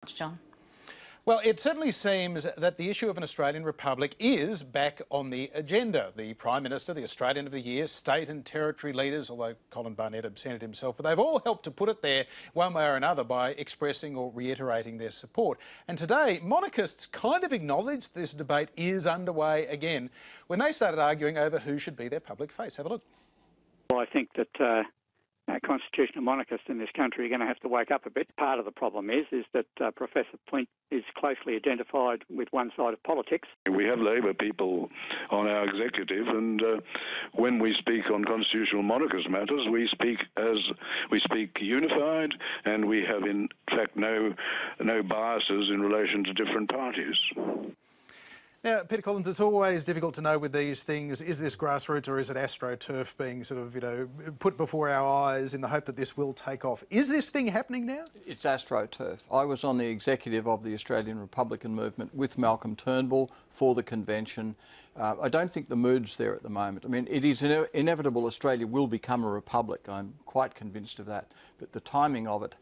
John. Well, it certainly seems that the issue of an Australian republic is back on the agenda. The Prime Minister, the Australian of the Year, state and territory leaders, although Colin Barnett absented himself, but they've all helped to put it there one way or another by expressing or reiterating their support. And today, monarchists kind of acknowledged this debate is underway again when they started arguing over who should be their public face. Have a look. Well, I think that constitutional monarchists in this country are going to have to wake up a bit. Part of the problem is that Professor Plint is closely identified with one side of politics. We have Labor people on our executive, and when we speak on constitutional monarchist matters, we speak unified, and we have in fact no biases in relation to different parties. Now, Peter Collins, it's always difficult to know with these things, is this grassroots or is it AstroTurf being sort of, put before our eyes in the hope that this will take off? Is this thing happening now? It's AstroTurf. I was on the executive of the Australian Republican movement with Malcolm Turnbull for the convention. I don't think the mood's there at the moment. I mean, it is inevitable Australia will become a republic. I'm quite convinced of that. But the timing of it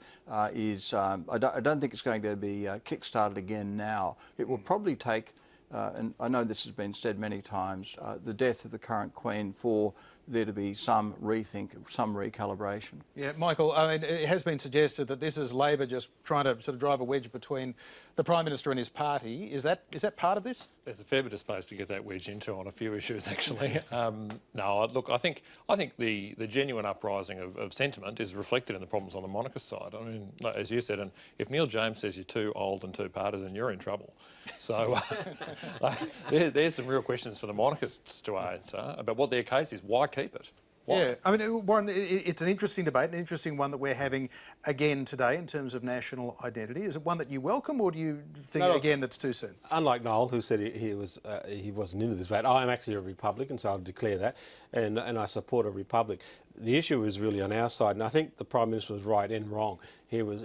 is, I don't think it's going to be kick-started again now. It will probably take... and I know this has been said many times, the death of the current Queen for there to be some rethink, some recalibration. Yeah, Michael, I mean, it has been suggested that this is Labor just trying to sort of drive a wedge between the Prime Minister and his party. Is that part of this? There's a fair bit of space to get that wedge into on a few issues, actually. No, look, I think the genuine uprising of sentiment is reflected in the problems on the monarchist side. I mean, as you said, and if Neil James says you're too old and too partisan, you're in trouble. So there's some real questions for the monarchists to answer about what their case is. Why keep it? Why? Yeah, I mean, Warren, it's an interesting debate, an interesting one that we're having again today in terms of national identity. Is it one that you welcome, or do you think, again, that's too soon? Unlike Noel, who said he wasn't into this debate, I am actually a Republican, so I'll declare that, and I support a republic. The issue is really on our side, and I think the Prime Minister was right and wrong. He was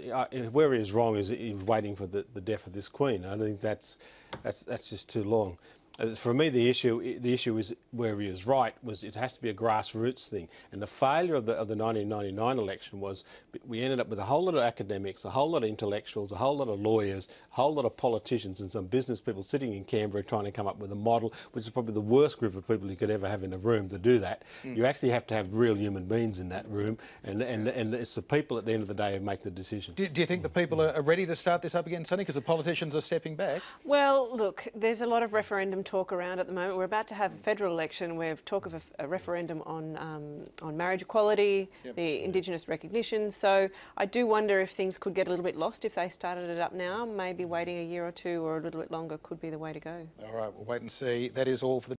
where he was wrong is he was waiting for the death of this Queen. I think that's just too long. For me, the issue is where he was right was it has to be a grassroots thing, and the failure of the 1999 election was we ended up with a whole lot of academics, a whole lot of intellectuals, a whole lot of lawyers, a whole lot of politicians, and some business people sitting in Canberra trying to come up with a model, which is probably the worst group of people you could ever have in a room to do that. You actually have to have real human beings in that room, and it's the people at the end of the day who make the decision. Do you think the people are ready to start this up again, Sonny, because the politicians are stepping back? Well, look, there's a lot of referendum talk around at the moment. We're about to have a federal election. We have talk of a referendum on marriage equality, the Indigenous recognition. So I do wonder if things could get a little bit lost if they started it up now. Maybe waiting a year or two or a little bit longer could be the way to go. All right, we'll wait and see. That is all for the